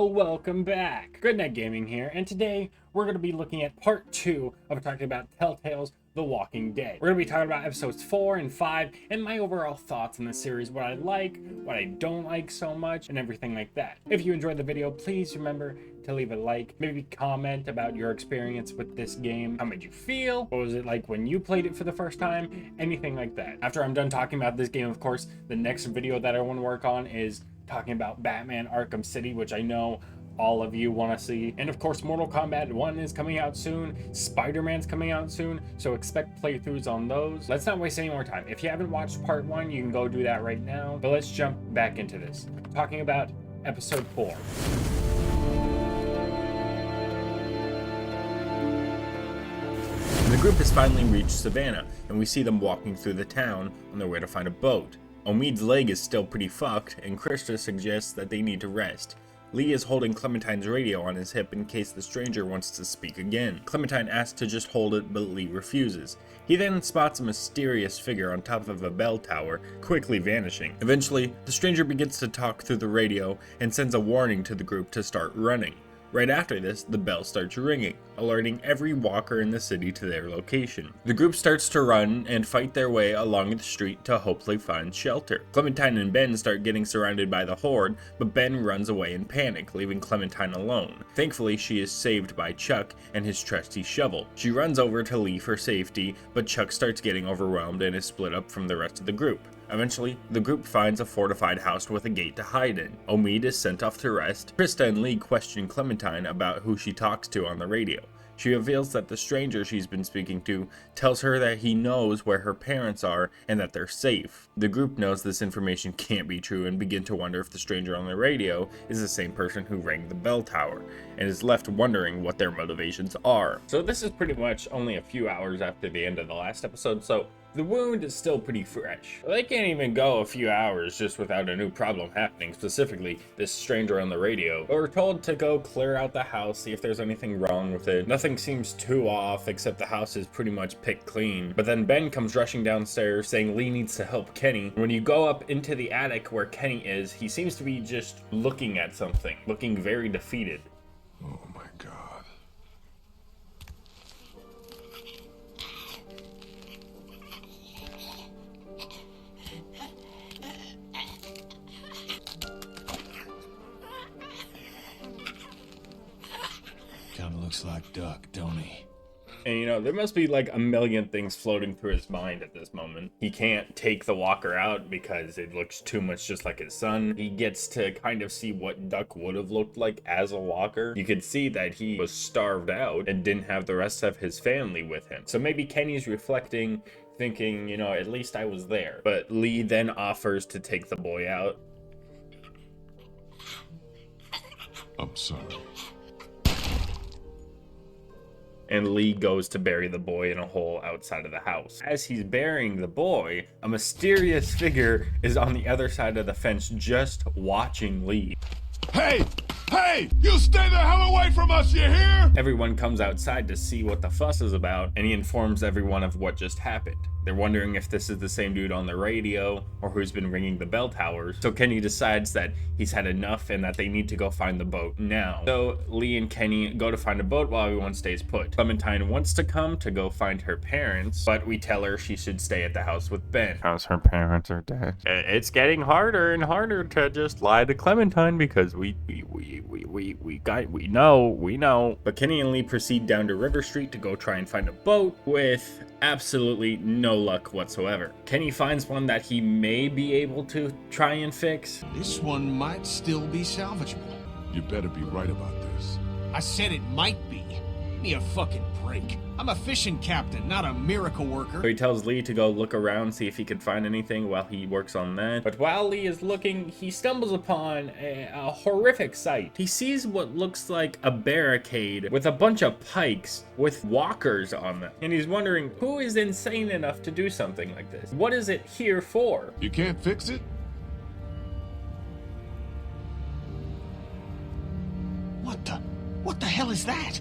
welcome back. Goodnight Gaming here, and today we're going to be looking at part 2 of talking about Telltale's The Walking Dead. We're going to be talking about episodes 4 and 5 and my overall thoughts on the series, what I like, what I don't like so much, and everything like that. If you enjoyed the video, please remember to leave a like, maybe comment about your experience with this game. How made you feel? What was it like when you played it for the first time? Anything like that. After I'm done talking about this game, of course, the next video that I want to work on is talking about Batman Arkham City, which I know all of you want to see. And of course, Mortal Kombat 1 is coming out soon. Spider-Man's coming out soon, so expect playthroughs on those. Let's not waste any more time. If you haven't watched part 1, you can go do that right now. But let's jump back into this. Talking about episode 4. The group has finally reached Savannah, and we see them walking through the town on their way to find a boat. Omid's leg is still pretty fucked, and Krista suggests that they need to rest. Lee is holding Clementine's radio on his hip in case the stranger wants to speak again. Clementine asks to just hold it, but Lee refuses. He then spots a mysterious figure on top of a bell tower, quickly vanishing. Eventually, the stranger begins to talk through the radio and sends a warning to the group to start running. Right after this, the bell starts ringing, alerting every walker in the city to their location. The group starts to run and fight their way along the street to hopefully find shelter. Clementine and Ben start getting surrounded by the horde, but Ben runs away in panic, leaving Clementine alone. Thankfully, she is saved by Chuck and his trusty shovel. She runs over to Lee for safety, but Chuck starts getting overwhelmed and is split up from the rest of the group. Eventually, the group finds a fortified house with a gate to hide in. Omid is sent off to rest. Krista and Lee question Clementine about who she talks to on the radio. She reveals that the stranger she's been speaking to tells her that he knows where her parents are and that they're safe. The group knows this information can't be true and begin to wonder if the stranger on the radio is the same person who rang the bell tower, and is left wondering what their motivations are. So this is pretty much only a few hours after the end of the last episode, so the wound is still pretty fresh. They can't even go a few hours just without a new problem happening, specifically this stranger on the radio. But we're told to go clear out the house, see if there's anything wrong with it. Nothing seems too off, except the house is pretty much picked clean. But then Ben comes rushing downstairs saying Lee needs to help Kenny. When you go up into the attic where Kenny is, he seems to be just looking at something, looking very defeated. Oh my God. Kinda looks like Duck, don't he? And you know, there must be like a million things floating through his mind at this moment. He can't take the walker out because it looks too much just like his son. He gets to kind of see what Duck would have looked like as a walker. You could see that he was starved out and didn't have the rest of his family with him. So maybe Kenny's reflecting, thinking, you know, at least I was there. But Lee then offers to take the boy out. I'm sorry. And Lee goes to bury the boy in a hole outside of the house. As he's burying the boy, a mysterious figure is on the other side of the fence just watching Lee. Hey! Hey! You stay the hell away from us, you hear? Everyone comes outside to see what the fuss is about, and he informs everyone of what just happened. They're wondering if this is the same dude on the radio or who's been ringing the bell towers. So Kenny decides that he's had enough and that they need to go find the boat now. So Lee and Kenny go to find a boat while everyone stays put. Clementine wants to come to go find her parents, but we tell her she should stay at the house with Ben, because her parents are dead. It's getting harder and harder to just lie to Clementine because we know. But Kenny and Lee proceed down to River Street to go try and find a boat with absolutely no luck whatsoever. Kenny finds one that he may be able to try and fix. This one might still be salvageable. You better be right about this. I said it might be. Give me a fucking break. I'm a fishing captain, not a miracle worker. So he tells Lee to go look around, see if he can find anything while he works on that. But while Lee is looking, he stumbles upon a horrific sight. He sees what looks like a barricade with a bunch of pikes with walkers on them. And he's wondering, who is insane enough to do something like this? What is it here for? You can't fix it? What the hell is that?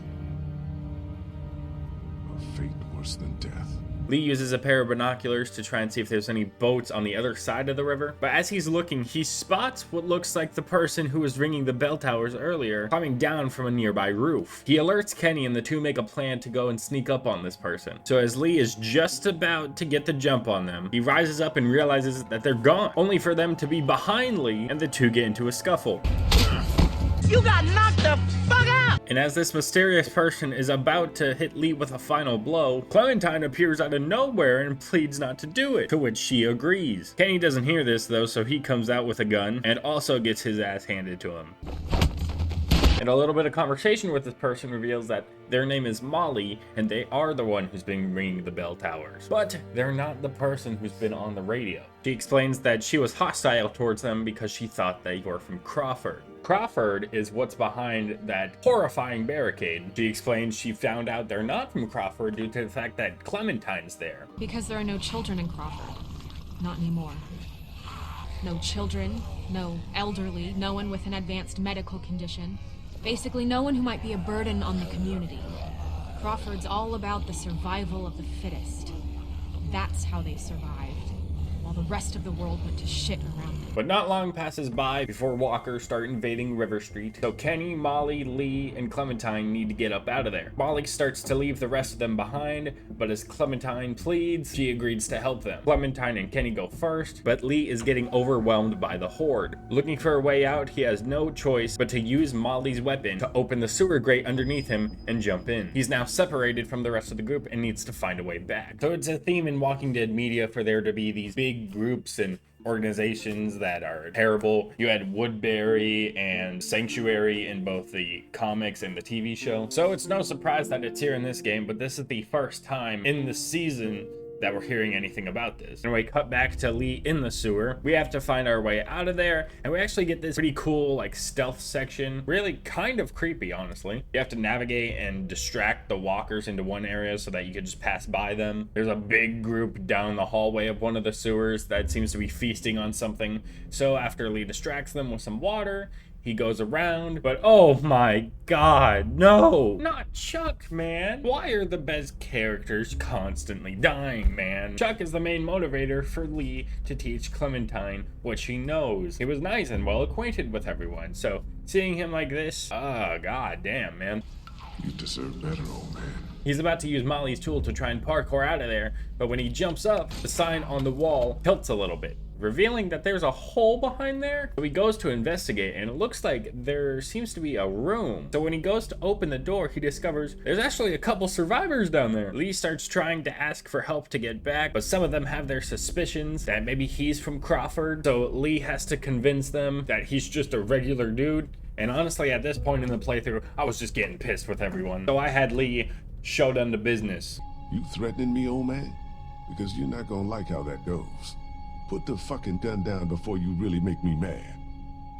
A fate worse than death. Lee uses a pair of binoculars to try and see if there's any boats on the other side of the river, but as he's looking, he spots what looks like the person who was ringing the bell towers earlier climbing down from a nearby roof. He alerts Kenny and the two make a plan to go and sneak up on this person. So as Lee is just about to get the jump on them, he rises up and realizes that they're gone, only for them to be behind Lee, and the two get into a scuffle. You got knocked the fuck out! And as this mysterious person is about to hit Lee with a final blow, Clementine appears out of nowhere and pleads not to do it, to which she agrees. Kenny doesn't hear this though, so he comes out with a gun and also gets his ass handed to him. And a little bit of conversation with this person reveals that their name is Molly, and they are the one who's been ringing the bell towers. But they're not the person who's been on the radio. She explains that she was hostile towards them because she thought they were from Crawford. Crawford is what's behind that horrifying barricade. She explains she found out they're not from Crawford due to the fact that Clementine's there. Because there are no children in Crawford. Not anymore. No children, no elderly, no one with an advanced medical condition. Basically, no one who might be a burden on the community. Crawford's all about the survival of the fittest. That's how they survived, while the rest of the world went to shit around them. But not long passes by before walkers start invading River Street, so Kenny, Molly, Lee, and Clementine need to get up out of there. Molly starts to leave the rest of them behind, but as Clementine pleads, she agrees to help them. Clementine and Kenny go first, but Lee is getting overwhelmed by the horde. Looking for a way out, he has no choice but to use Molly's weapon to open the sewer grate underneath him and jump in. He's now separated from the rest of the group and needs to find a way back. So it's a theme in Walking Dead media for there to be these big groups and organizations that are terrible. You had Woodbury and Sanctuary in both the comics and the TV show. So it's no surprise that it's here in this game, but this is the first time in the season that we're hearing anything about this. Anyway, cut back to Lee in the sewer. We have to find our way out of there, and we actually get this pretty cool like stealth section. Really kind of creepy, honestly. You have to navigate and distract the walkers into one area so that you can just pass by them. There's a big group down the hallway of one of the sewers that seems to be feasting on something. So after Lee distracts them with some water, he goes around, but oh my god, no! Not Chuck, man! Why are the best characters constantly dying, man? Chuck is the main motivator for Lee to teach Clementine what she knows. He was nice and well acquainted with everyone, so seeing him like this, god damn, man. You deserve better, old man. He's about to use Molly's tool to try and parkour out of there, but when he jumps up, the sign on the wall tilts a little bit, revealing that there's a hole behind there. So he goes to investigate, and it looks like there seems to be a room. So when he goes to open the door, he discovers there's actually a couple survivors down there. Lee starts trying to ask for help to get back, but some of them have their suspicions that maybe he's from Crawford. So Lee has to convince them that he's just a regular dude. And honestly, at this point in the playthrough, I was just getting pissed with everyone. So I had Lee show them the business. You threatening me, old man? Because you're not gonna like how that goes. Put the fucking gun down before you really make me mad.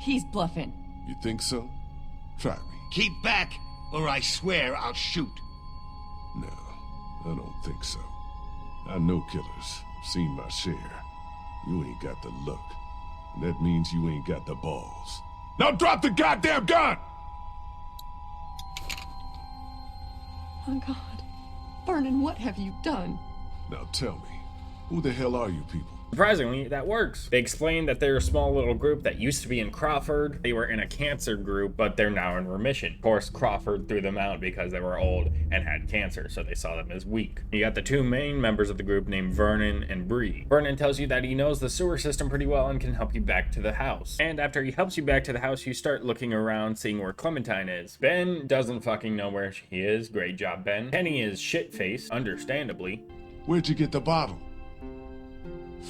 He's bluffing. You think so? Try me. Keep back, or I swear I'll shoot. No, I don't think so. I know killers. Seen my share. You ain't got the look. And that means you ain't got the balls. Now drop the goddamn gun! Oh, God. Vernon, what have you done? Now tell me, who the hell are you people? Surprisingly, that works. They explain that they're a small little group that used to be in Crawford. They were in a cancer group, but they're now in remission. Of course, Crawford threw them out because they were old and had cancer, so they saw them as weak. You got the two main members of the group named Vernon and Bree. Vernon tells you that he knows the sewer system pretty well and can help you back to the house. And after he helps you back to the house, you start looking around, seeing where Clementine is. Ben doesn't fucking know where she is. Great job, Ben. Penny is shit-faced, understandably. Where'd you get the bottle?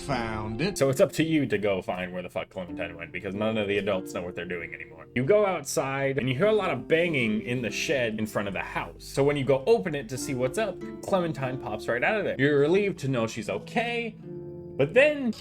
Found it. So it's up to you to go find where the fuck Clementine went, because none of the adults know what they're doing anymore. You go outside and you hear a lot of banging in the shed in front of the house. So when you go open it to see what's up, Clementine pops right out of there. You're relieved to know she's okay, but then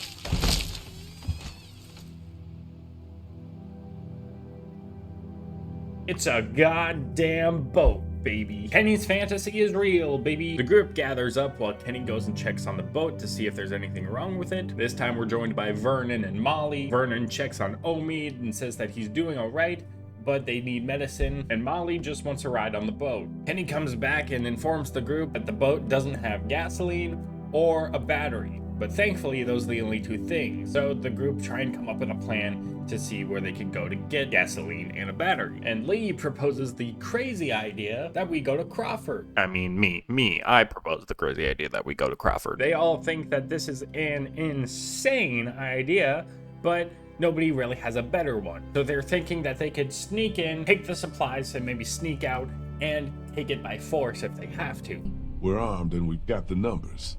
it's a goddamn boat, baby. Kenny's fantasy is real, baby. The group gathers up while Kenny goes and checks on the boat to see if there's anything wrong with it. This time we're joined by Vernon and Molly. Vernon checks on Omid and says that he's doing all right, but they need medicine, and Molly just wants a ride on the boat. Kenny comes back and informs the group that the boat doesn't have gasoline or a battery. But thankfully, those are the only two things. So the group try and come up with a plan to see where they could go to get gasoline and a battery. And Lee proposes the crazy idea that we go to Crawford. I propose the crazy idea that we go to Crawford. They all think that this is an insane idea, but nobody really has a better one. So they're thinking that they could sneak in, take the supplies, and maybe sneak out and take it by force if they have to. We're armed and we've got the numbers.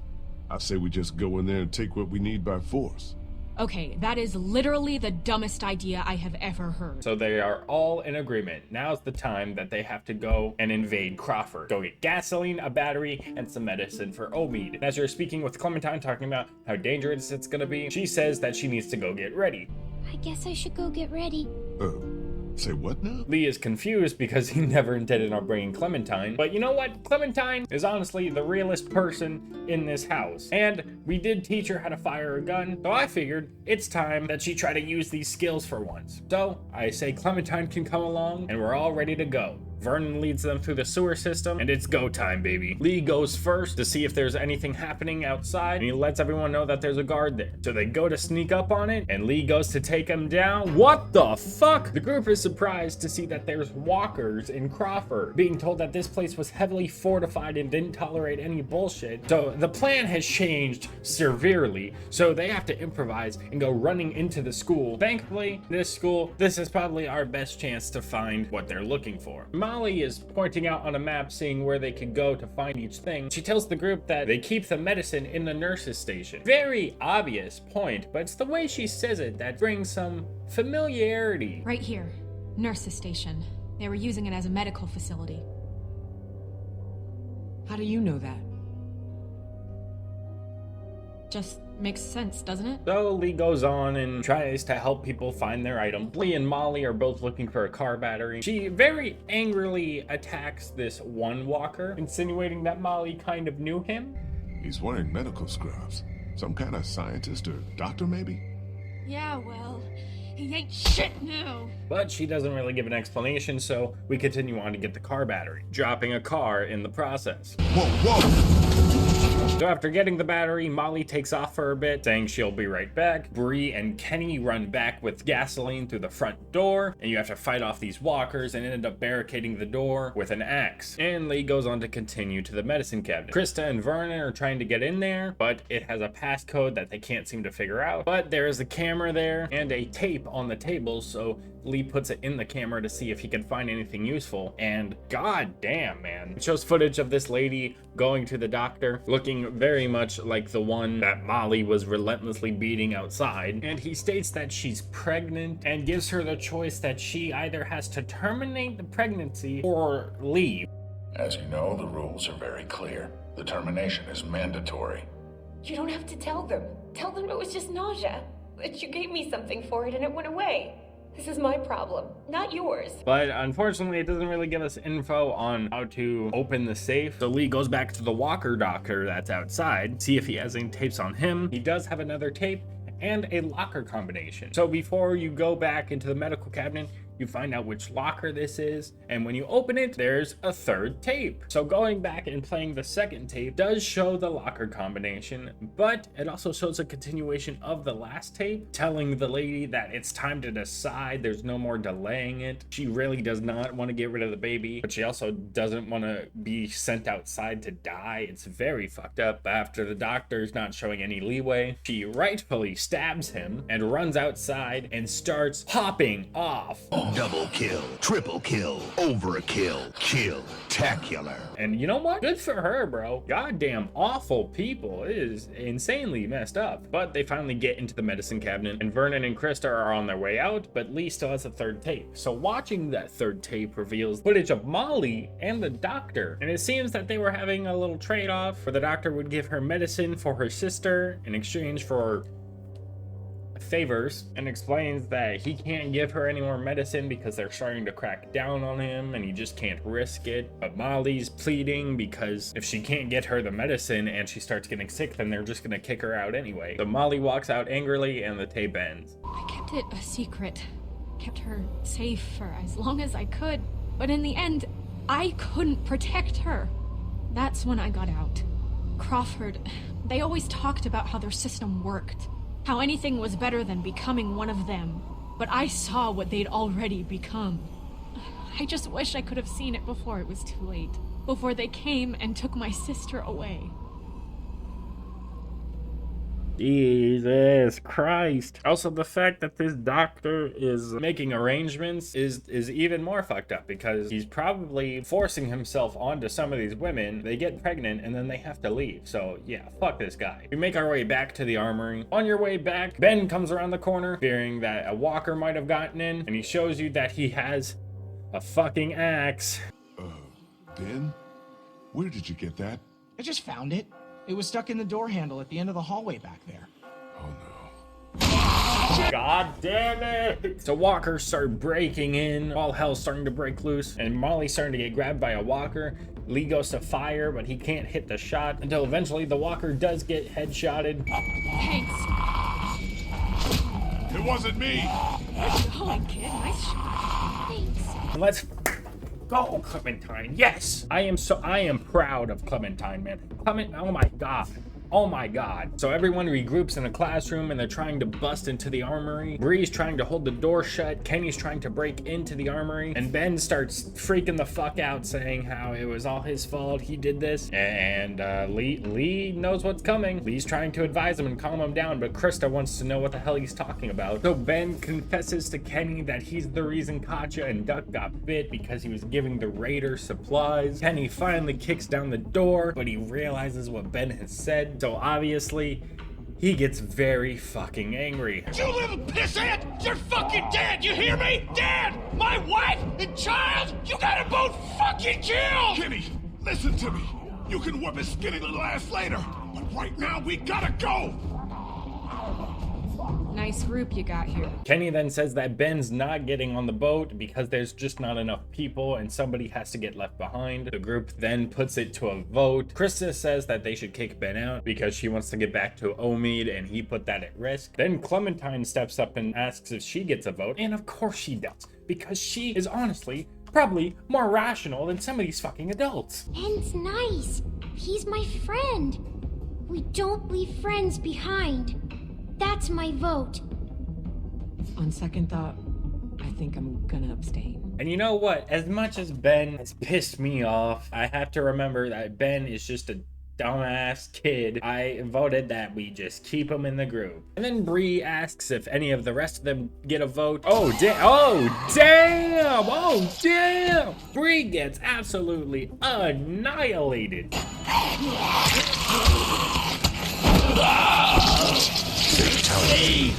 I say we just go in there and take what we need by force. Okay, that is literally the dumbest idea I have ever heard. So they are all in agreement. Now's the time that they have to go and invade Crawford. Go get gasoline, a battery, and some medicine for Omid. And as you're speaking with Clementine talking about how dangerous it's gonna be, she says that she needs to go get ready. I guess I should go get ready. Say what now? Lee is confused because he never intended on bringing Clementine. But you know what? Clementine is honestly the realest person in this house. And we did teach her how to fire a gun, so I figured it's time that she try to use these skills for once. So I say Clementine can come along and we're all ready to go. Vernon leads them through the sewer system, and it's go time, baby. Lee goes first to see if there's anything happening outside, and he lets everyone know that there's a guard there. So they go to sneak up on it, and Lee goes to take him down. What the fuck? The group is surprised to see that there's walkers in Crawford, being told that this place was heavily fortified and didn't tolerate any bullshit. So the plan has changed severely, so they have to improvise and go running into the school. Thankfully, this is probably our best chance to find what they're looking for. Molly is pointing out on a map, seeing where they could go to find each thing. She tells the group that they keep the medicine in the nurse's station. Very obvious point, but it's the way she says it that brings some familiarity. Right here, nurse's station. They were using it as a medical facility. How do you know that? Just makes sense, doesn't it? So Lee goes on and tries to help people find their item. Lee and Molly are both looking for a car battery. She very angrily attacks this one walker, insinuating that Molly kind of knew him. He's wearing medical scrubs. Some kind of scientist or doctor, maybe? Yeah, well, he ain't shit now. But she doesn't really give an explanation, so we continue on to get the car battery, dropping a car in the process. Whoa! So after getting the battery, Molly takes off for a bit, saying she'll be right back. Bree and Kenny run back with gasoline through the front door, and you have to fight off these walkers and end up barricading the door with an axe. And Lee goes on to continue to the medicine cabinet. Krista and Vernon are trying to get in there, but it has a passcode that they can't seem to figure out. But there is a camera there and a tape on the table, so Lee puts it in the camera to see if he can find anything useful. And god damn, man. It shows footage of this lady going to the doctor, looking very much like the one that Molly was relentlessly beating outside. And he states that she's pregnant and gives her the choice that she either has to terminate the pregnancy or leave. As you know, the rules are very clear. The termination is mandatory. You don't have to tell them. Tell them it was just nausea. That you gave me something for it and it went away. This is my problem, not yours. But unfortunately, it doesn't really give us info on how to open the safe. So Lee goes back to the Walker doctor that's outside, see if he has any tapes on him. He does have another tape and a locker combination. So before you go back into the medical cabinet, you find out which locker this is, and when you open it, there's a third tape. So going back and playing the second tape does show the locker combination, but it also shows a continuation of the last tape, telling the lady that it's time to decide, there's no more delaying it. She really does not want to get rid of the baby, but she also doesn't want to be sent outside to die. It's very fucked up. After the doctor's not showing any leeway, she rightfully stabs him and runs outside and starts popping off. Double kill, triple kill, overkill, kill-tacular. And you know what? Good for her, bro. Goddamn awful people. It is insanely messed up. But they finally get into the medicine cabinet, and Vernon and Krista are on their way out, but Lee still has a third tape. So watching that third tape reveals footage of Molly and the doctor. And it seems that they were having a little trade-off, where the doctor would give her medicine for her sister in exchange for favors, and explains that he can't give her any more medicine because they're starting to crack down on him and he just can't risk it. But Molly's pleading because if she can't get her the medicine and she starts getting sick, then they're just gonna kick her out anyway. So Molly walks out angrily and the tape ends. I kept it a secret, kept her safe for as long as I could, but in the end, I couldn't protect her. That's when I got out. Crawford They always talked about how their system worked, how anything was better than becoming one of them. But I saw what they'd already become. I just wish I could have seen it before it was too late. Before they came and took my sister away. Jesus Christ. Also, the fact that this doctor is making arrangements is even more fucked up, because he's probably forcing himself onto some of these women. They get pregnant and then they have to leave. So yeah, fuck this guy. We make our way back to the armory. On your way back, Ben comes around the corner fearing that a walker might have gotten in, and he shows you that he has a fucking axe. Ben? Where did you get that? I just found it. It was stuck in the door handle at the end of the hallway back there. Oh no. God damn it! So walkers start breaking in, all hell's starting to break loose, and Molly's starting to get grabbed by a walker. Lee goes to fire, but he can't hit the shot until eventually the walker does get headshotted. Thanks. It wasn't me! Holy kid, nice shot. Thanks. And let's go, Clementine. Yes! I am proud of Clementine, man. Oh my god. Oh my god. So everyone regroups in a classroom and they're trying to bust into the armory. Bree's trying to hold the door shut. Kenny's trying to break into the armory. And Ben starts freaking the fuck out, saying how it was all his fault, he did this. And Lee knows what's coming. Lee's trying to advise him and calm him down, but Krista wants to know what the hell he's talking about. So Ben confesses to Kenny that he's the reason Katja and Duck got bit, because he was giving the raiders supplies. Kenny finally kicks down the door, but he realizes what Ben has said. So obviously, he gets very fucking angry. You little pissant! You're fucking dead! You hear me? Dead! My wife and child! You got them both fucking killed! Kenny, listen to me. You can whip his skinny little ass later, but right now we gotta go! Nice group you got here. Kenny then says that Ben's not getting on the boat because there's just not enough people and somebody has to get left behind. The group then puts it to a vote. Krista says that they should kick Ben out because she wants to get back to Omid and he put that at risk. Then Clementine steps up and asks if she gets a vote, and of course she does, because she is honestly probably more rational than some of these fucking adults. Ben's nice. He's my friend. We don't leave friends behind. That's my vote. On second thought, I think I'm gonna abstain. And you know what? As much as Ben has pissed me off, I have to remember that Ben is just a dumbass kid. I voted that we just keep him in the group. And then Bree asks if any of the rest of them get a vote. Oh damn! Oh damn! Bree gets absolutely annihilated.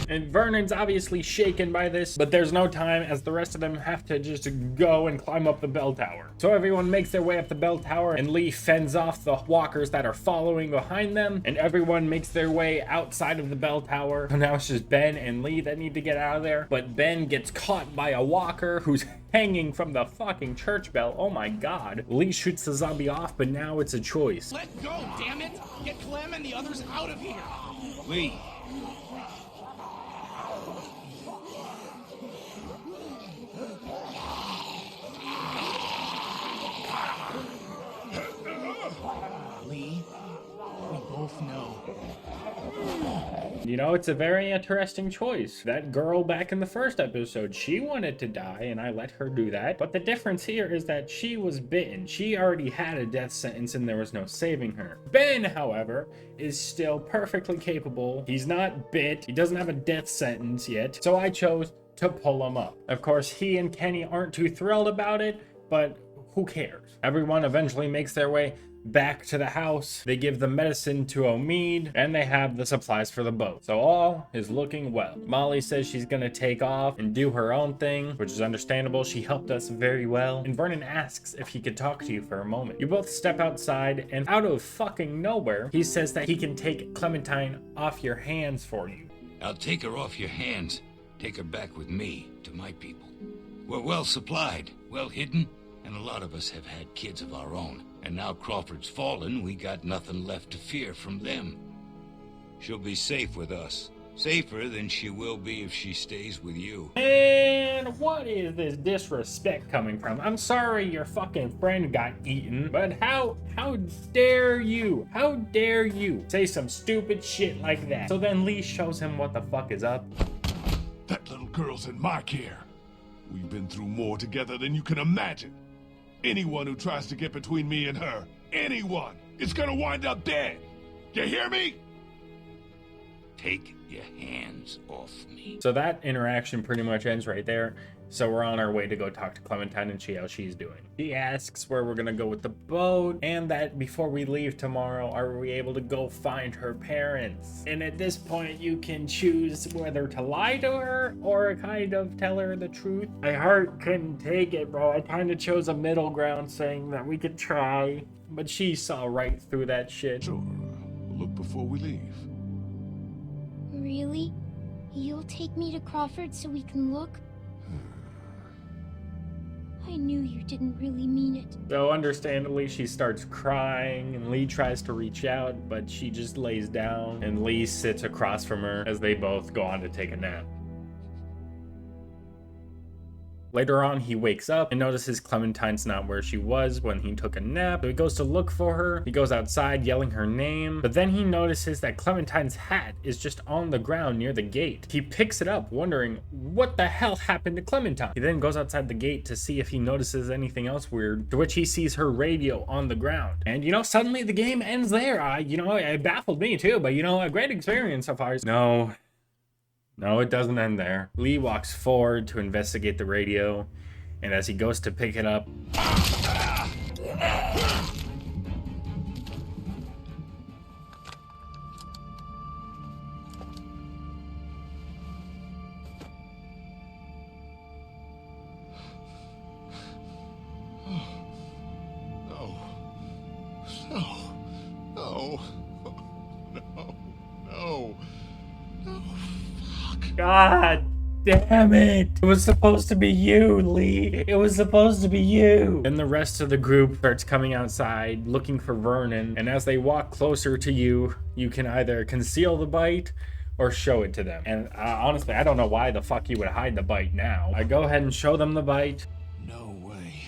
And Vernon's obviously shaken by this, but there's no time as the rest of them have to just go and climb up the bell tower. So everyone makes their way up the bell tower, and Lee fends off the walkers that are following behind them, and everyone makes their way outside of the bell tower. So now it's just Ben and Lee that need to get out of there, but Ben gets caught by a walker who's hanging from the fucking church bell. Oh my god. Lee shoots the zombie off, but now it's a choice. Let go, damn it! Get Clem and the others out of here! Lee. Lee, we both know. You know, it's a very interesting choice. That girl back in the first episode, she wanted to die and I let her do that. But the difference here is that she was bitten. She already had a death sentence and there was no saving her. Ben, however, is still perfectly capable. He's not bit. He doesn't have a death sentence yet. So I chose to pull him up. Of course, he and Kenny aren't too thrilled about it, but who cares? Everyone eventually makes their way back to the house. They give the medicine to Omid, and they have the supplies for the boat. So all is looking well. Molly says she's gonna take off and do her own thing, which is understandable. She helped us very well. And Vernon asks if he could talk to you for a moment. You both step outside, and out of fucking nowhere, he says that he can take Clementine off your hands for you. I'll take her off your hands. Take her back with me to my people. We're well supplied, well hidden, and a lot of us have had kids of our own. And now Crawford's fallen, we got nothing left to fear from them. She'll be safe with us, Safer than she will be if she stays with you. And what is this disrespect coming from? I'm sorry your fucking friend got eaten, but how dare you? How dare you say some stupid shit like that? So then Lee shows him what the fuck is up. That little girl's in my care. We've been through more together than you can imagine. Anyone who tries to get between me and her, anyone, is gonna wind up dead. You hear me? Take your hands off me. So that interaction pretty much ends right there. So we're on our way to go talk to Clementine and see how she's doing. She asks where we're gonna go with the boat, and that before we leave tomorrow, are we able to go find her parents? And at this point, you can choose whether to lie to her or kind of tell her the truth. My heart couldn't take it, bro. I kind of chose a middle ground saying that we could try, but she saw right through that shit. Sure. We'll look before we leave. Really? You'll take me to Crawford so we can look? I knew you didn't really mean it. So understandably, she starts crying, and Lee tries to reach out, but she just lays down, and Lee sits across from her as they both go on to take a nap. Later on, he wakes up and notices Clementine's not where she was when he took a nap. So he goes to look for her. He goes outside yelling her name, but then he notices that Clementine's hat is just on the ground near the gate. He picks it up, wondering what the hell happened to Clementine. He then goes outside the gate to see if he notices anything else weird, to which he sees her radio on the ground. And suddenly the game ends there. It baffled me too, but a great experience so far. No, it doesn't end there. Lee walks forward to investigate the radio, and as he goes to pick it up, God damn it! It was supposed to be you, Lee. It was supposed to be you. And the rest of the group starts coming outside looking for Vernon, and as they walk closer to you, you can either conceal the bite or show it to them. And honestly, I don't know why the fuck you would hide the bite now. I go ahead and show them the bite. No way.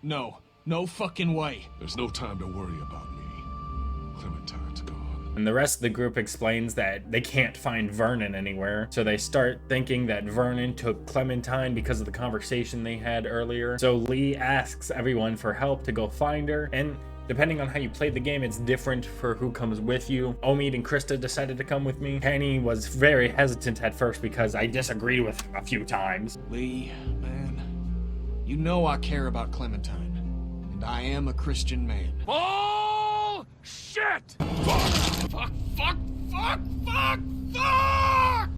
No fucking way. There's no time to worry about me. Clementine's gone. And the rest of the group explains that they can't find Vernon anywhere. So they start thinking that Vernon took Clementine because of the conversation they had earlier. So Lee asks everyone for help to go find her. And depending on how you played the game, it's different for who comes with you. Omid and Krista decided to come with me. Penny was very hesitant at first because I disagreed with him a few times. Lee, man, you know I care about Clementine. And I am a Christian man. Shit! Fuck!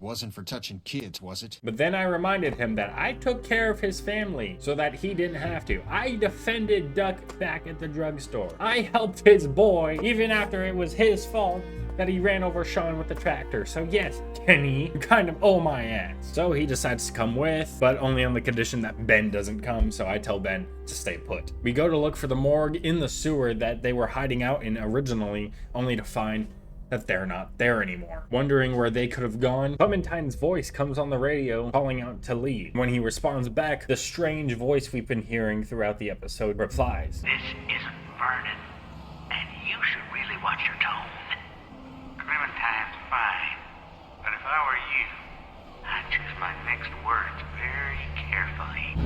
Wasn't for touching kids, was it? But then I reminded him that I took care of his family so that he didn't have to. I defended Duck back at the drugstore. I helped his boy even after it was his fault that he ran over Sean with the tractor. So yes, Kenny, you kind of owe my ass. So he decides to come with, but only on the condition that Ben doesn't come, so I tell Ben to stay put. We go to look for the morgue in the sewer that they were hiding out in originally, only to find that they're not there anymore. Wondering where they could have gone, Clementine's voice comes on the radio calling out to Lee. When he responds back, the strange voice we've been hearing throughout the episode replies, "This isn't Vernon, and you should really watch your tone. Clementine's fine, but if I were you, I'd choose my next words very carefully."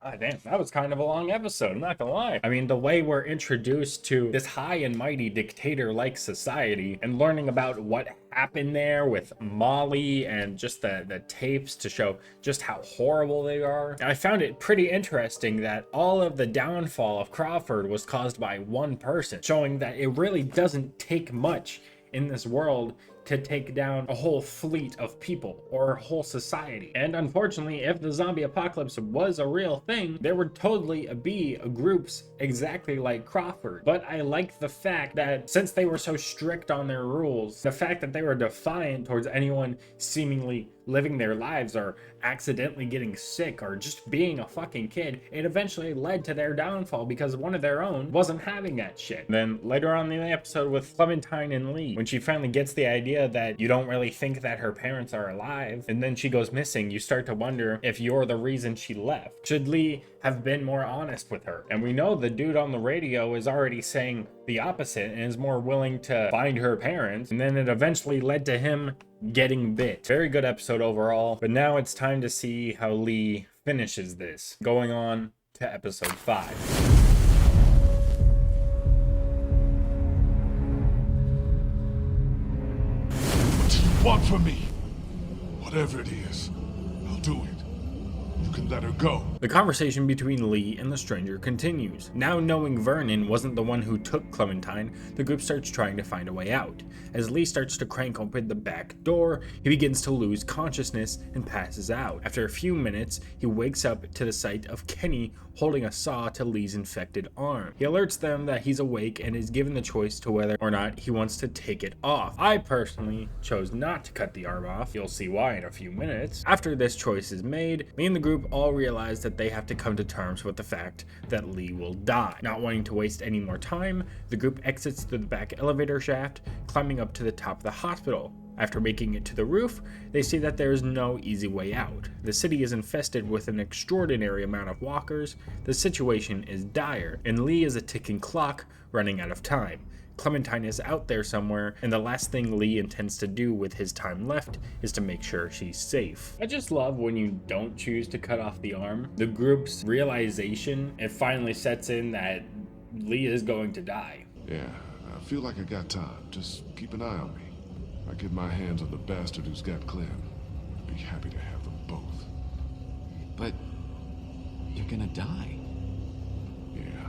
Ah, damn, that was kind of a long episode, I'm not gonna lie. I mean, the way we're introduced to this high and mighty dictator-like society and learning about what happened there with Molly and just the tapes to show just how horrible they are. I found it pretty interesting that all of the downfall of Crawford was caused by one person, showing that it really doesn't take much in this world to take down a whole fleet of people or a whole society. And unfortunately, if the zombie apocalypse was a real thing, there would totally be groups exactly like Crawford. But I like the fact that since they were so strict on their rules, the fact that they were defiant towards anyone seemingly living their lives or accidentally getting sick or just being a fucking kid, it eventually led to their downfall because one of their own wasn't having that shit. Then later on in the episode with Clementine and Lee, when she finally gets the idea that you don't really think that her parents are alive and then she goes missing, you start to wonder if you're the reason she left. Should Lee have been more honest with her? And we know the dude on the radio is already saying the opposite and is more willing to find her parents, and then it eventually led to him getting bit. Very good episode overall, but now it's time to see how Lee finishes this. Going on to episode 5. What do you want from me? Whatever it is, I'll do it. You can let her go. The conversation between Lee and the stranger continues. Now knowing Vernon wasn't the one who took Clementine, the group starts trying to find a way out. As Lee starts to crank open the back door, he begins to lose consciousness and passes out. After a few minutes, he wakes up to the sight of Kenny holding a saw to Lee's infected arm. He alerts them that he's awake and is given the choice to whether or not he wants to take it off. I personally chose not to cut the arm off. You'll see why in a few minutes. After this choice is made, me and the group all realize that they have to come to terms with the fact that Lee will die. Not wanting to waste any more time, the group exits through the back elevator shaft, climbing up to the top of the hospital. After making it to the roof, they see that there is no easy way out. The city is infested with an extraordinary amount of walkers, the situation is dire, and Lee is a ticking clock running out of time. Clementine is out there somewhere, and the last thing Lee intends to do with his time left is to make sure she's safe. I just love when you don't choose to cut off the arm. The group's realization, it finally sets in that Lee is going to die. Yeah, I feel like I got time. Just keep an eye on me. I get my hands on the bastard who's got Clem. I'd be happy to have them both. But you're gonna die. Yeah,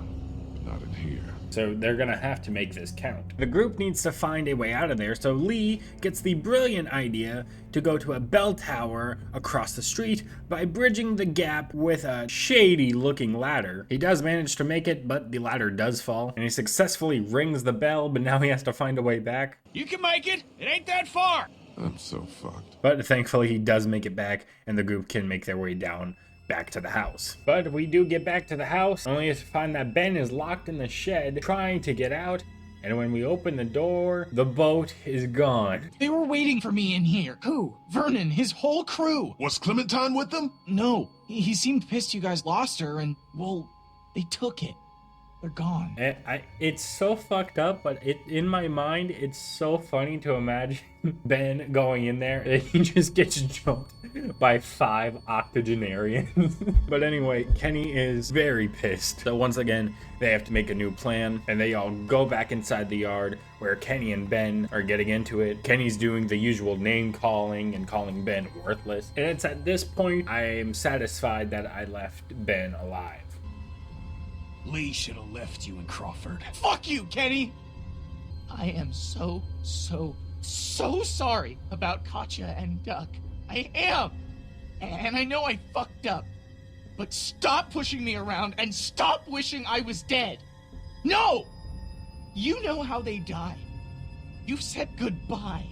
but not in here. So they're gonna have to make this count. The group needs to find a way out of there, so Lee gets the brilliant idea to go to a bell tower across the street by bridging the gap with a shady looking ladder. He does manage to make it, but the ladder does fall, and he successfully rings the bell, but now he has to find a way back. You can make it. It ain't that far. I'm so fucked. But thankfully he does make it back, and the group can make their way down back to the house. But we do get back to the house, only to find that Ben is locked in the shed trying to get out, and when we open the door, the boat is gone. They were waiting for me in here. Who? Vernon, his whole crew. Was Clementine with them? No, he seemed pissed you guys lost her, and, well, they took it. They're gone. It's so fucked up, but in my mind, it's so funny to imagine Ben going in there and he just gets jumped by 5 octogenarians. But anyway, Kenny is very pissed. So once again, they have to make a new plan, and they all go back inside the yard where Kenny and Ben are getting into it. Kenny's doing the usual name calling and calling Ben worthless. And it's at this point I am satisfied that I left Ben alive. Lee should have left you in Crawford. Fuck you, Kenny! I am so sorry about Katja and Duck. I am! And I know I fucked up. But stop pushing me around and stop wishing I was dead! No! You know how they die. You've said goodbye.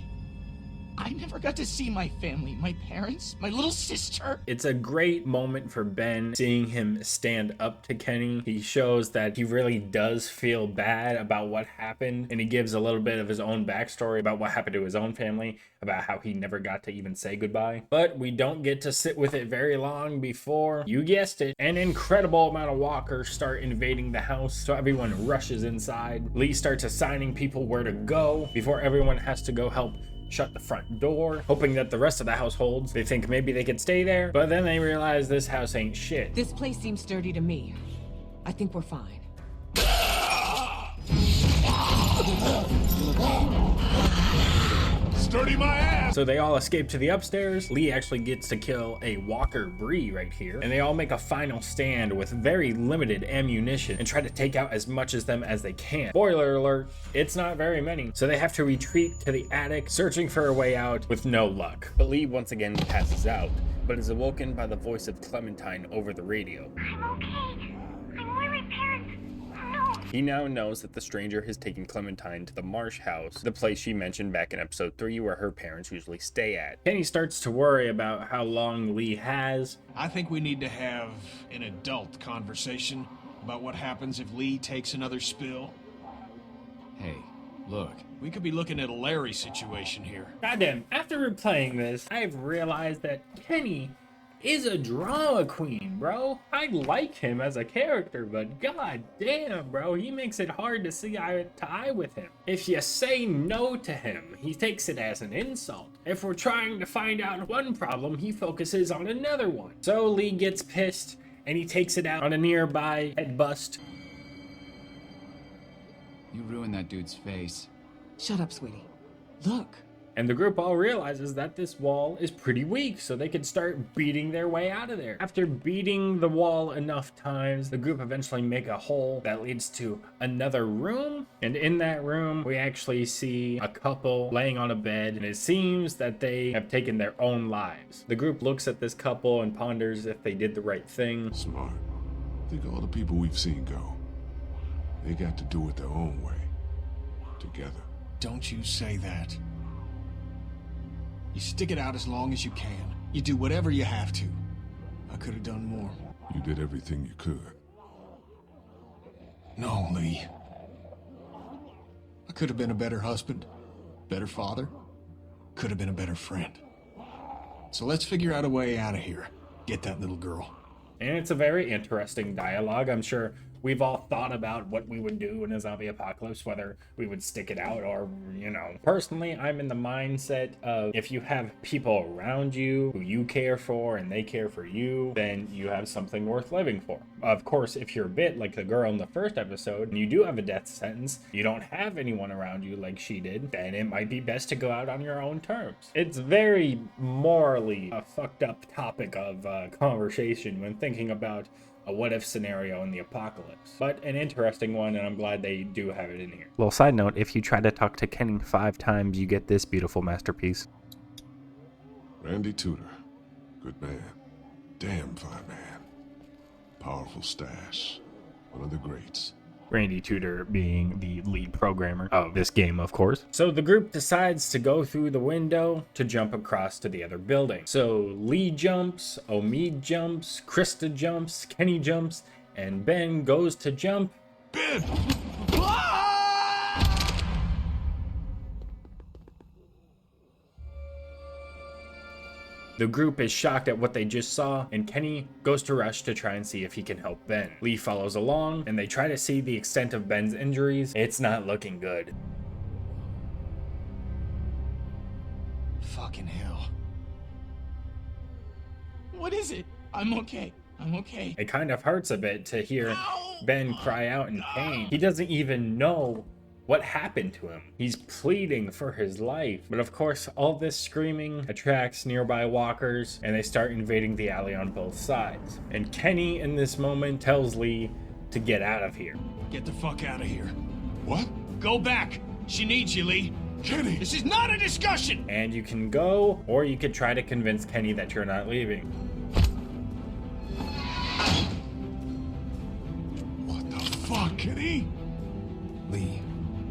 I never got to see my family, my parents, my little sister. It's a great moment for Ben, seeing him stand up to Kenny. He shows that he really does feel bad about what happened, and he gives a little bit of his own backstory about what happened to his own family, about how he never got to even say goodbye. But we don't get to sit with it very long before, you guessed it, an incredible amount of walkers start invading the house, so everyone rushes inside. Lee starts assigning people where to go before everyone has to go help shut the front door, hoping that the rest of the house holds. They think maybe they could stay there, but then they realize this house ain't shit. This place seems sturdy to me. I think we're fine. sturdy my ass! So they all escape to the upstairs. Lee actually gets to kill a Walker Bree right here. And they all make a final stand with very limited ammunition and try to take out as much of them as they can. Spoiler alert, it's not very many. So they have to retreat to the attic, searching for a way out with no luck. But Lee once again passes out, but is awoken by the voice of Clementine over the radio. I'm okay. I'm where my parents... No. He now knows that the stranger has taken Clementine to the Marsh house, the place she mentioned back in episode 3 where her parents usually stay at. Kenny starts to worry about how long Lee has. I think we need to have an adult conversation about what happens if Lee takes another spill. Hey, look. We could be looking at a Larry situation here. Goddamn, after replaying this, I've realized that Kenny is a drama queen, bro. I like him as a character, but goddamn, bro, he makes it hard to see eye to eye with him. If you say no to him, he takes it as an insult. If we're trying to find out one problem, he focuses on another one. So Lee gets pissed, and he takes it out on a nearby head bust. You ruined that dude's face. Shut up, sweetie. Look. And the group all realizes that this wall is pretty weak, so they can start beating their way out of there. After beating the wall enough times, the group eventually make a hole that leads to another room. And in that room, we actually see a couple laying on a bed, and it seems that they have taken their own lives. The group looks at this couple and ponders if they did the right thing. Smart. Think of all the people we've seen go. They got to do it their own way. Together. Don't you say that. You stick it out as long as you can. You do whatever you have to. I could have done more. You did everything you could. No, Lee. I could have been a better husband, better father, could have been a better friend. So let's figure out a way out of here. Get that little girl. And it's a very interesting dialogue. I'm sure we've all thought about what we would do in a zombie apocalypse, whether we would stick it out or, you know. Personally, I'm in the mindset of if you have people around you who you care for and they care for you, then you have something worth living for. Of course, if you're a bit like the girl in the first episode and you do have a death sentence, you don't have anyone around you like she did, then it might be best to go out on your own terms. It's very morally a fucked up topic of conversation when thinking about a what-if scenario in the apocalypse. But an interesting one, and I'm glad they do have it in here. Little side note, if you try to talk to Kenny 5 times, you get this beautiful masterpiece. Randy Tudor. Good man. Damn fine man. Powerful stash. One of the greats. Randy Tudor being the lead programmer of this game, of course. So the group decides to go through the window to jump across to the other building. So Lee jumps, Omid jumps, Krista jumps, Kenny jumps, and Ben goes to jump. Ben! The group is shocked at what they just saw, and Kenny goes to rush to try and see if he can help Ben. Lee follows along, and they try to see the extent of Ben's injuries. It's not looking good. Fucking hell. What is it? I'm okay. I'm okay. It kind of hurts a bit to hear Ben cry out in pain. He doesn't even know what happened to him. He's pleading for his life. But of course, all this screaming attracts nearby walkers, and they start invading the alley on both sides. And Kenny, in this moment, tells Lee to get out of here. Get the fuck out of here. What? Go back. She needs you, Lee. Kenny! This is not a discussion! And you can go, or you could try to convince Kenny that you're not leaving. What the fuck, Kenny?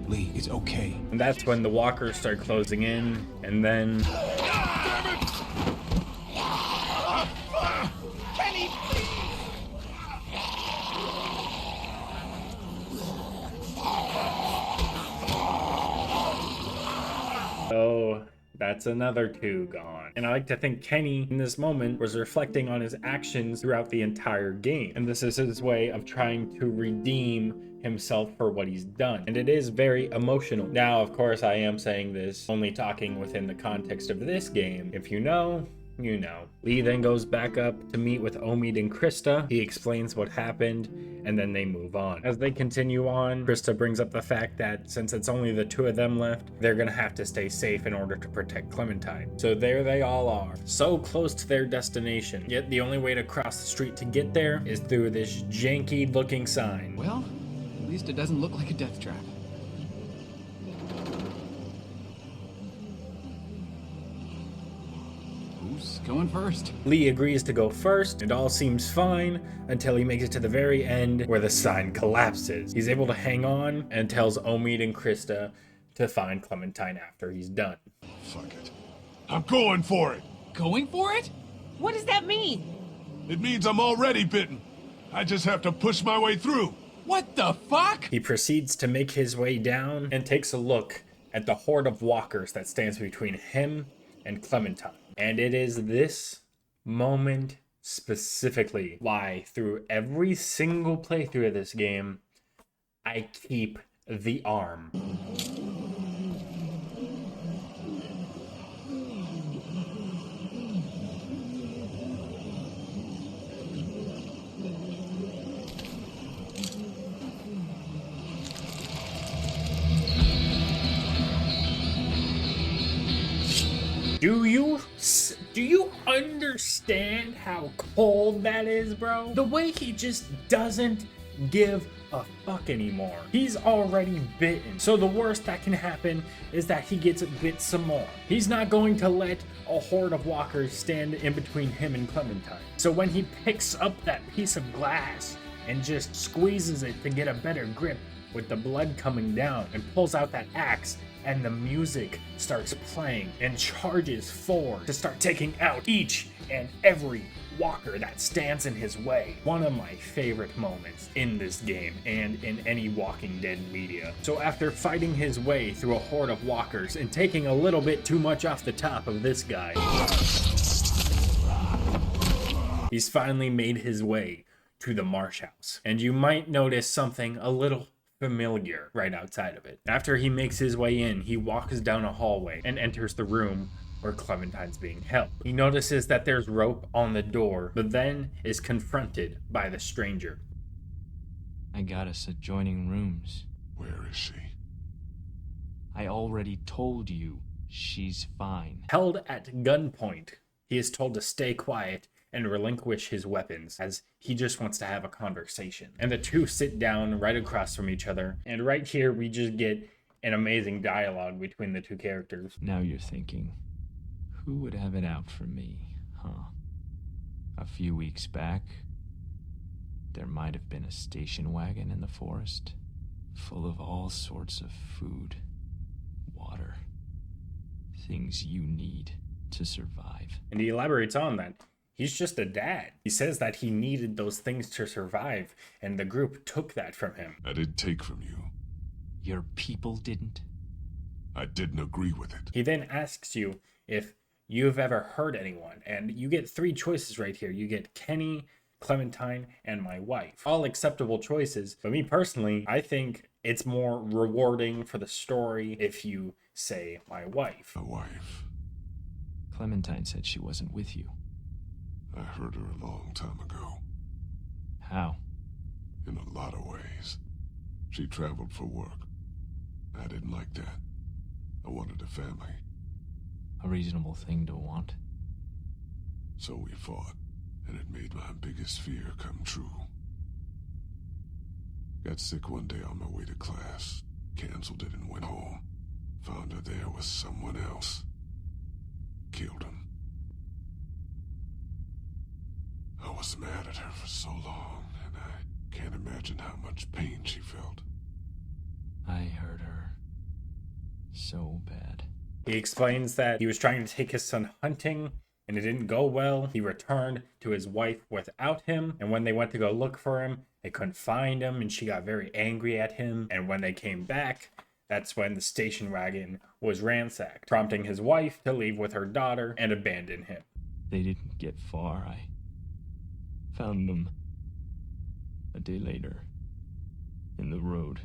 Lee, it's okay. And that's when the walkers start closing in, and then... Kenny, Oh, that's another 2 gone. And I like to think Kenny, in this moment, was reflecting on his actions throughout the entire game. And this is his way of trying to redeem himself for what he's done. And it is very emotional. Now, of course, I am saying this only talking within the context of this game. If you know, you know. Lee then goes back up to meet with Omid and Krista. He explains what happened, and then they move on. As they continue on, Krista brings up the fact that since it's only the two of them left, they're gonna have to stay safe in order to protect Clementine. So there they all are, so close to their destination, yet the only way to cross the street to get there is through this janky looking sign. Well, at least it doesn't look like a death trap. Who's going first? Lee agrees to go first, and all seems fine until he makes it to the very end where the sign collapses. He's able to hang on and tells Omid and Krista to find Clementine after he's done. Fuck it. I'm going for it. Going for it? What does that mean? It means I'm already bitten. I just have to push my way through. What the fuck? He proceeds to make his way down and takes a look at the horde of walkers that stands between him and Clementine. And it is this moment specifically why through every single playthrough of this game, I keep the arm. Do you understand how cold that is, bro? The way he just doesn't give a fuck anymore. He's already bitten. So the worst that can happen is that he gets bit some more. He's not going to let a horde of walkers stand in between him and Clementine. So when he picks up that piece of glass and just squeezes it to get a better grip with the blood coming down and pulls out that axe, and the music starts playing and charges forward to start taking out each and every walker that stands in his way. One of my favorite moments in this game and in any Walking Dead media. So after fighting his way through a horde of walkers and taking a little bit too much off the top of this guy, he's finally made his way to the Marsh House. And you might notice something a little familiar right outside of it. After he makes his way in, he walks down a hallway and enters the room where Clementine's being held. He notices that there's rope on the door, but then is confronted by the stranger. I got us adjoining rooms. Where is she? I already told you she's fine. Held at gunpoint, he is told to stay quiet and relinquish his weapons, as he just wants to have a conversation. And the two sit down right across from each other, and right here we just get an amazing dialogue between the two characters. Now you're thinking, who would have it out for me, huh? A few weeks back, there might have been a station wagon in the forest, full of all sorts of food, water, things you need to survive. And he elaborates on that. He's just a dad. He says that he needed those things to survive, and the group took that from him. I didn't take from you. Your people didn't? I didn't agree with it. He then asks you if you've ever hurt anyone, and you get three choices right here. You get Kenny, Clementine, and my wife. All acceptable choices, but me personally, I think it's more rewarding for the story if you say my wife. My wife. Clementine said she wasn't with you. I heard her a long time ago. How? In a lot of ways. She traveled for work. I didn't like that. I wanted a family. A reasonable thing to want. So we fought, and it made my biggest fear come true. Got sick one day on my way to class. Canceled it and went home. Found her there with someone else. Killed him. I was mad at her for so long, and I can't imagine how much pain she felt. I hurt her so bad. He explains that he was trying to take his son hunting, and it didn't go well. He returned to his wife without him, and when they went to go look for him, they couldn't find him, and she got very angry at him. And when they came back, that's when the station wagon was ransacked, prompting his wife to leave with her daughter and abandon him. They didn't get far. I found them a day later in the road.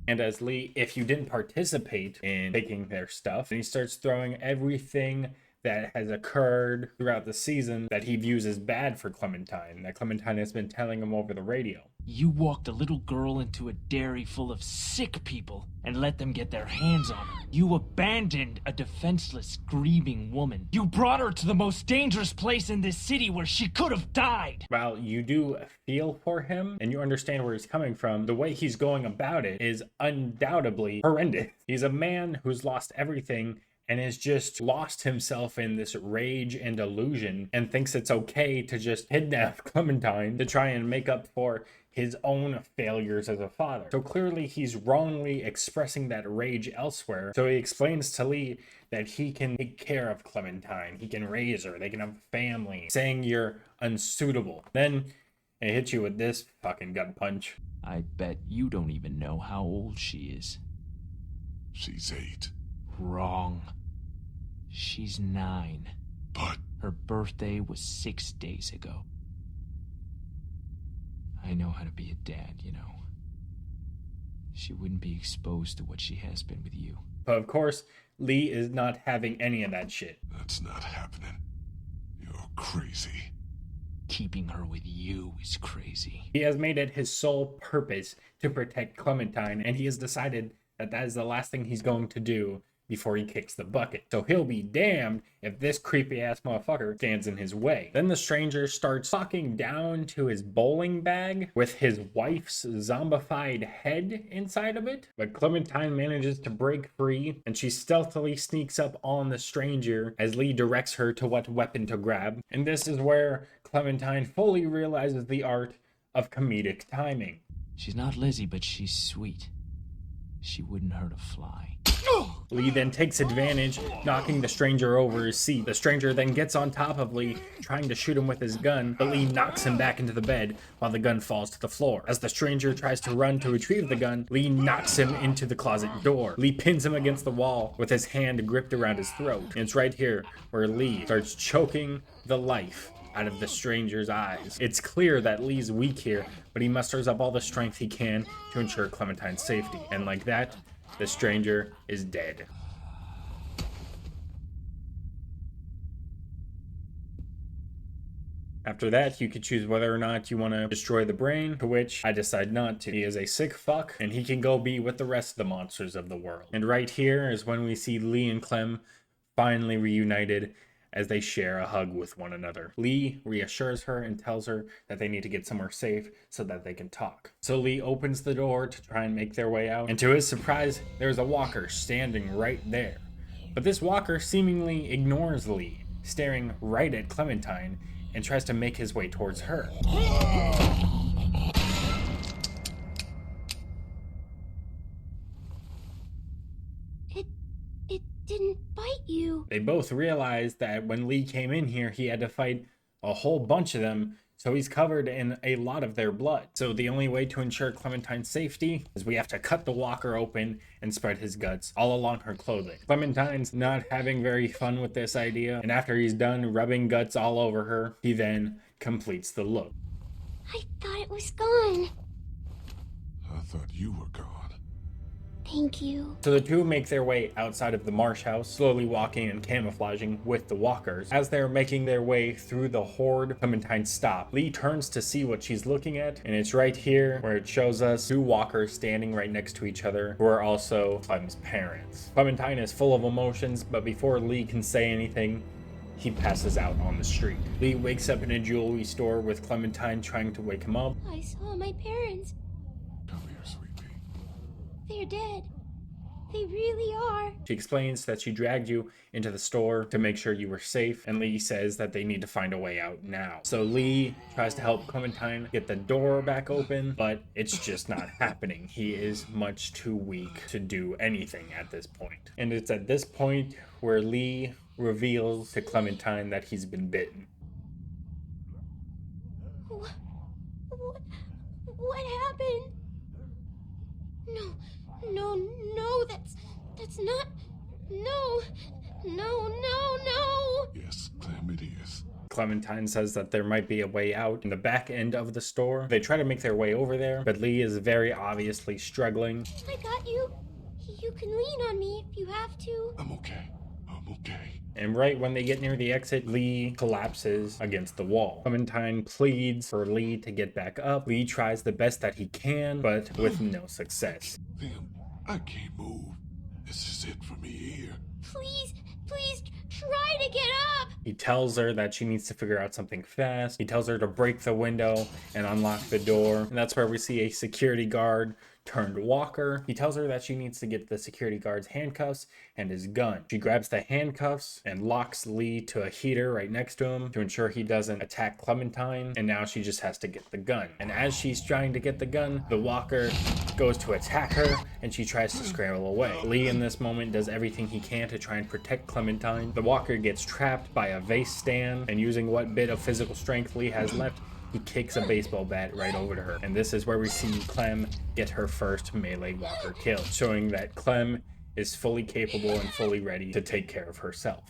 And as Lee, if you didn't participate in taking their stuff, and he starts throwing everything that has occurred throughout the season that he views as bad for Clementine, that Clementine has been telling him over the radio. You walked a little girl into a dairy full of sick people and let them get their hands on her. You abandoned a defenseless, grieving woman. You brought her to the most dangerous place in this city where she could have died. While you do feel for him and you understand where he's coming from, the way he's going about it is undoubtedly horrendous. He's a man who's lost everything and has just lost himself in this rage and illusion and thinks it's okay to just kidnap Clementine to try and make up for his own failures as a father. So clearly he's wrongly expressing that rage elsewhere. So he explains to Lee that he can take care of Clementine. He can raise her. They can have a family. Saying you're unsuitable. Then it hits you with this fucking gut punch. I bet you don't even know how old she is. She's 8. Wrong. She's 9. But her birthday was 6 days ago. I know how to be a dad, you know. She wouldn't be exposed to what she has been with you. But of course, Lee is not having any of that shit. That's not happening. You're crazy. Keeping her with you is crazy. He has made it his sole purpose to protect Clementine, and he has decided that that is the last thing he's going to do before he kicks the bucket. So he'll be damned if this creepy ass motherfucker stands in his way. Then the stranger starts talking down to his bowling bag with his wife's zombified head inside of it. But Clementine manages to break free, and she stealthily sneaks up on the stranger as Lee directs her to what weapon to grab. And this is where Clementine fully realizes the art of comedic timing. She's not Lizzie, but she's sweet. She wouldn't hurt a fly. Lee then takes advantage, knocking the stranger over his seat. The stranger then gets on top of Lee, trying to shoot him with his gun, but Lee knocks him back into the bed while the gun falls to the floor. As the stranger tries to run to retrieve the gun, Lee knocks him into the closet door. Lee pins him against the wall with his hand gripped around his throat. And it's right here where Lee starts choking the life out of the stranger's eyes. It's clear that Lee's weak here, but he musters up all the strength he can to ensure Clementine's safety. And like that, the stranger is dead. After that, you could choose whether or not you want to destroy the brain, to which I decide not to. He is a sick fuck, and he can go be with the rest of the monsters of the world. And right here is when we see Lee and Clem finally reunited as they share a hug with one another. Lee reassures her and tells her that they need to get somewhere safe so that they can talk. So Lee opens the door to try and make their way out, and to his surprise, there's a walker standing right there. But this walker seemingly ignores Lee, staring right at Clementine, and tries to make his way towards her. It didn't bite you. They both realized that when Lee came in here, he had to fight a whole bunch of them, so he's covered in a lot of their blood. So the only way to ensure Clementine's safety is we have to cut the walker open and spread his guts all along her clothing. Clementine's not having very fun with this idea, and after he's done rubbing guts all over her, he then completes the look. I thought it was gone. I thought you were gone. Thank you. So the two make their way outside of the marsh house, slowly walking and camouflaging with the walkers. As they're making their way through the horde, Clementine stops. Lee turns to see what she's looking at, and it's right here where it shows us two walkers standing right next to each other, who are also Clem's parents. Clementine is full of emotions, but before Lee can say anything, he passes out on the street. Lee wakes up in a jewelry store with Clementine trying to wake him up. I saw my parents. Come here, sweetie. They're dead. They really are. She explains that she dragged you into the store to make sure you were safe, and Lee says that they need to find a way out now. So Lee tries to help Clementine get the door back open, but it's just not happening. He is much too weak to do anything at this point. And it's at this point where Lee reveals to Clementine that he's been bitten. What happened? No, that's not. No. Yes, Clem, it is. Clementine says that there might be a way out in the back end of the store. They try to make their way over there, but Lee is very obviously struggling. I got you. You can lean on me if you have to. I'm okay. Okay. And right when they get near the exit, Lee collapses against the wall. Clementine pleads for Lee to get back up. Lee tries the best that he can, but with no success. Damn, I can't move. This is it for me here. Please, please try to get up. He tells her that she needs to figure out something fast. He tells her to break the window and unlock the door. And that's where we see a security guard turned walker. He tells her that she needs to get the security guard's handcuffs and his gun. She grabs the handcuffs and locks Lee to a heater right next to him to ensure he doesn't attack Clementine. And now she just has to get the gun. And as she's trying to get the gun, the walker goes to attack her and she tries to scramble away. Lee in this moment does everything he can to try and protect Clementine. The walker gets trapped by a vase stand, and using what bit of physical strength Lee has left, he kicks a baseball bat right over to her. And this is where we see Clem get her first melee walker kill, showing that Clem is fully capable and fully ready to take care of herself.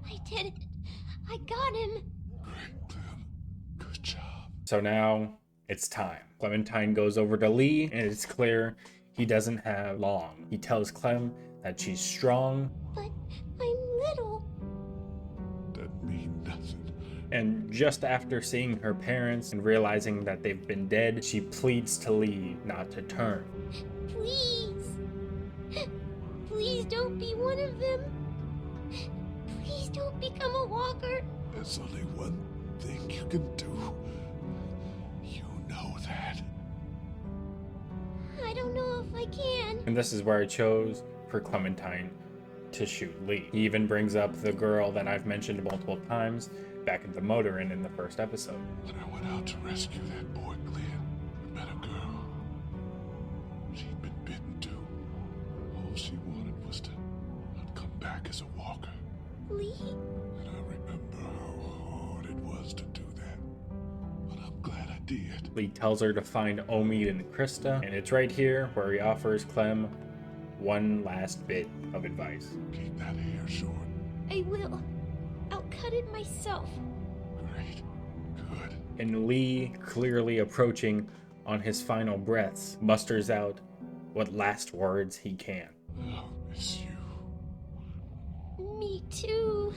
I did it. I got him. Great, Clem. Good job. So now it's time. Clementine goes over to Lee, and it's clear he doesn't have long. He tells Clem that she's strong, but I'm little. That means nothing. And just after seeing her parents and realizing that they've been dead, she pleads to Lee not to turn. Please. Please don't be one of them. Please don't become a walker. There's only one thing you can do. You know that. I don't know if I can. And this is where I chose for Clementine to shoot Lee. He even brings up the girl that I've mentioned multiple times back at the motor inn in the first episode. When I went out to rescue that boy, Glenn, I met a girl. She'd been bitten too. All she wanted was to not come back as a walker. Lee? And I remember how hard it was to do that. But I'm glad I did. Lee tells her to find Omid and Krista, and it's right here where he offers Clem one last bit of advice. Keep that hair short. I will. I'll cut it myself. Great. Good. And Lee, clearly approaching on his final breaths, musters out what last words he can. I'll miss you. Me too.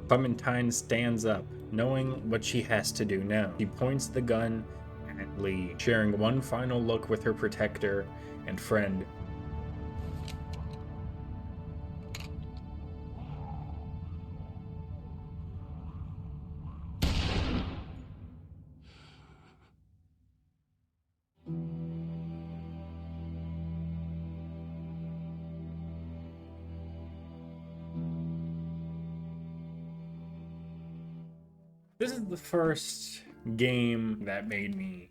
Clementine stands up, knowing what she has to do now. She points the gun at Lee, sharing one final look with her protector and friend. This is the first game that made me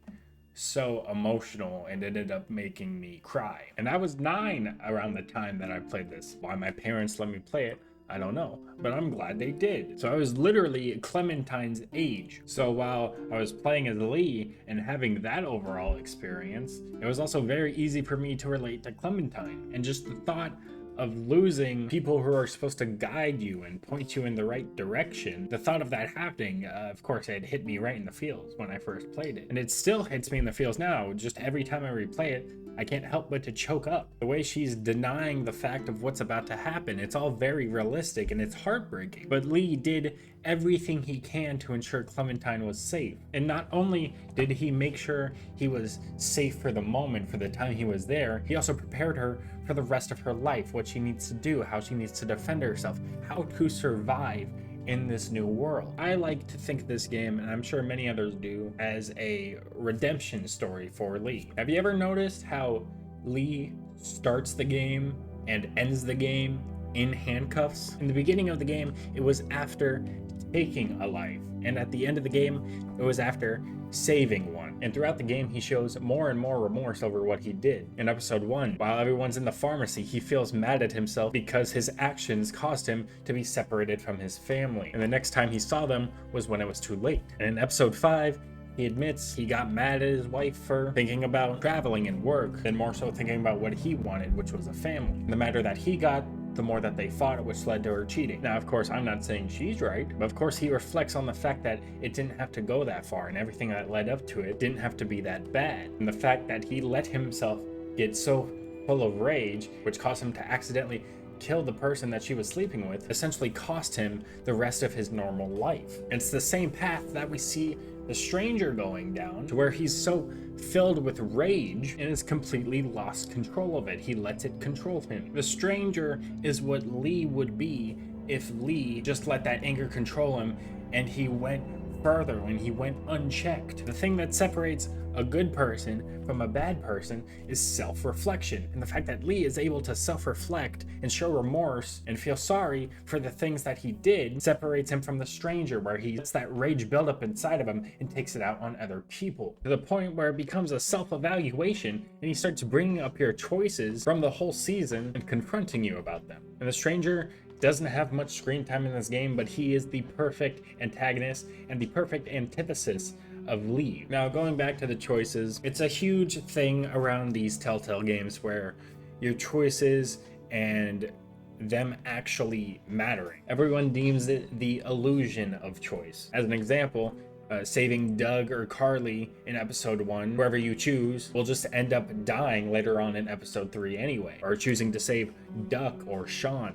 so emotional and ended up making me cry. And I was 9 around the time that I played this. Why my parents let me play it, I don't know, but I'm glad they did. So I was literally Clementine's age. So while I was playing as Lee and having that overall experience, it was also very easy for me to relate to Clementine. And just the thought of losing people who are supposed to guide you and point you in the right direction. The thought of that happening, of course, it hit me right in the feels when I first played it. And it still hits me in the feels now. Just every time I replay it, I can't help but to choke up. The way she's denying the fact of what's about to happen, it's all very realistic and it's heartbreaking. But Lee did everything he can to ensure Clementine was safe. And not only did he make sure he was safe for the moment, for the time he was there, he also prepared her for the rest of her life, what she needs to do, how she needs to defend herself, how to survive in this new world. I like to think of this game, and I'm sure many others do, as a redemption story for Lee. Have you ever noticed how Lee starts the game and ends the game in handcuffs? In the beginning of the game, it was after taking a life, and at the end of the game, it was after saving one. And throughout the game, he shows more and more remorse over what he did. In episode 1, while everyone's in the pharmacy, he feels mad at himself because his actions caused him to be separated from his family. And the next time he saw them was when it was too late. And in episode 5, he admits he got mad at his wife for thinking about traveling and work, and more so thinking about what he wanted, which was a family. The matter that he got, the more that they fought, which led to her cheating. Now, of course, I'm not saying she's right, but of course he reflects on the fact that it didn't have to go that far, and everything that led up to it didn't have to be that bad. And the fact that he let himself get so full of rage, which caused him to accidentally kill the person that she was sleeping with essentially cost him the rest of his normal life. And it's the same path that we see the stranger going down, to where he's so filled with rage and has completely lost control of it. He lets it control him. The stranger is what Lee would be if Lee just let that anger control him and he went further and he went unchecked. The thing that separates a good person from a bad person is self-reflection, and the fact that Lee is able to self-reflect and show remorse and feel sorry for the things that he did separates him from the stranger, where he lets that rage build up inside of him and takes it out on other people, to the point where it becomes a self-evaluation and he starts bringing up your choices from the whole season and confronting you about them. And the stranger doesn't have much screen time in this game, but he is the perfect antagonist and the perfect antithesis of Lee. Now, going back to the choices, it's a huge thing around these Telltale games where your choices and them actually mattering. Everyone deems it the illusion of choice. As an example, saving Doug or Carly in episode 1, whoever you choose, will just end up dying later on in episode 3 anyway. Or choosing to save Duck or Sean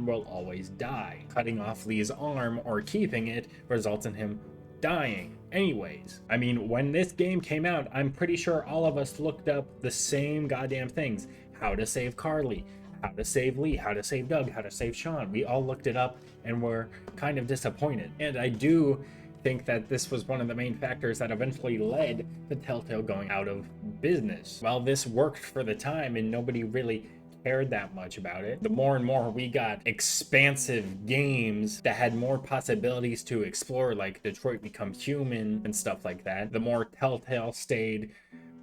will always die. Cutting off Lee's arm or keeping it results in him dying anyways. I mean, when this game came out, I'm pretty sure all of us looked up the same goddamn things. How to save Carly, how to save Lee, how to save Doug, how to save Sean. We all looked it up and were kind of disappointed. And I do think that this was one of the main factors that eventually led to Telltale going out of business. While this worked for the time and nobody really cared that much about it, the more and more we got expansive games that had more possibilities to explore, like Detroit Become Human and stuff like that, the more Telltale stayed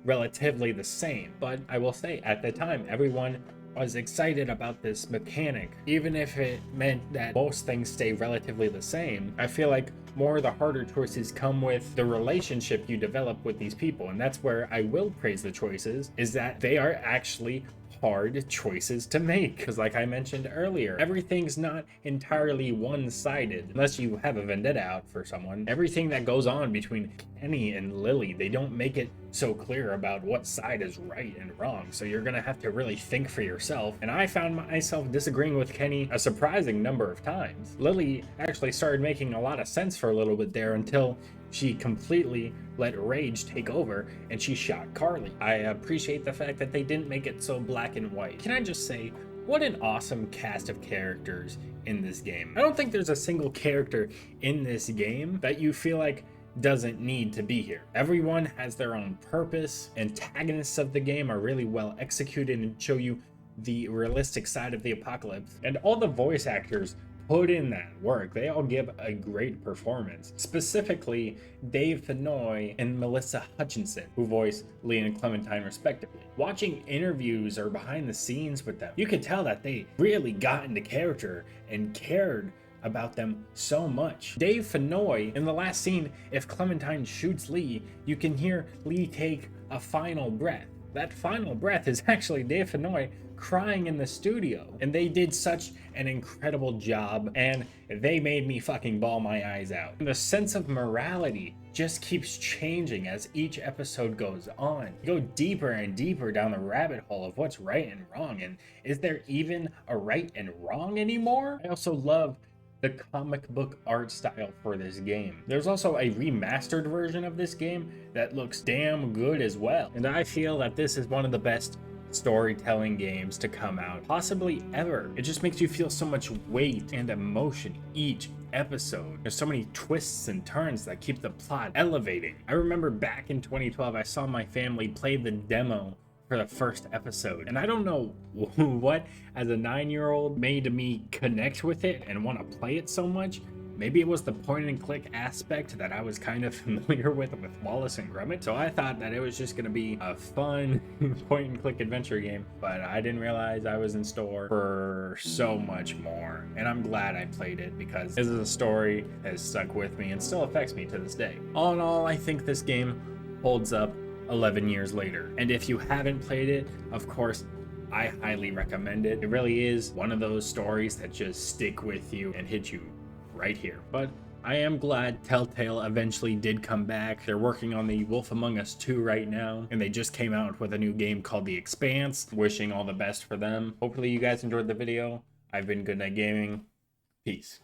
relatively the same. But I will say, at the time, everyone was excited about this mechanic, even if it meant that most things stay relatively the same. I feel like more of the harder choices come with the relationship you develop with these people, and that's where I will praise the choices, is that they are actually hard choices to make. Because like I mentioned earlier, everything's not entirely one-sided unless you have a vendetta out for someone. Everything that goes on between Kenny and Lily, they don't make it so clear about what side is right and wrong, so you're gonna have to really think for yourself. And I found myself disagreeing with Kenny a surprising number of times. Lily actually started making a lot of sense for a little bit there until she completely let rage take over and she shot Carly. I appreciate the fact that they didn't make it so black and white. Can I just say, what an awesome cast of characters in this game. I don't think there's a single character in this game that you feel like doesn't need to be here. Everyone has their own purpose. Antagonists of the game are really well executed and show you the realistic side of the apocalypse. And all the voice actors put in that work. They all give a great performance. Specifically, Dave Fennoy and Melissa Hutchinson, who voice Lee and Clementine respectively. Watching interviews or behind the scenes with them, you could tell that they really got into character and cared about them so much. Dave Fennoy, in the last scene, if Clementine shoots Lee, you can hear Lee take a final breath. That final breath is actually Dave Fennoy crying in the studio. And they did such an incredible job, and they made me fucking bawl my eyes out. And the sense of morality just keeps changing as each episode goes on. You go deeper and deeper down the rabbit hole of what's right and wrong, and is there even a right and wrong anymore? I also love the comic book art style for this game. There's also a remastered version of this game that looks damn good as well. And I feel that this is one of the best storytelling games to come out, possibly ever. It just makes you feel so much weight and emotion each episode. There's so many twists and turns that keep the plot elevating. I remember back in 2012, I saw my family play the demo for the first episode, and I don't know what as a 9-year-old made me connect with it and want to play it so much. Maybe it was the point and click aspect that I was kind of familiar with Wallace and Gromit. So I thought that it was just going to be a fun point and click adventure game, but I didn't realize I was in store for so much more. And I'm glad I played it, because this is a story that has stuck with me and still affects me to this day. All in all, I think this game holds up 11 years later. And if you haven't played it, of course, I highly recommend it. It really is one of those stories that just stick with you and hit you right here. But I am glad Telltale eventually did come back. They're working on the Wolf Among Us 2 right now, and they just came out with a new game called The Expanse. Wishing all the best for them. Hopefully you guys enjoyed the video. I've been Good Night Gaming. Peace.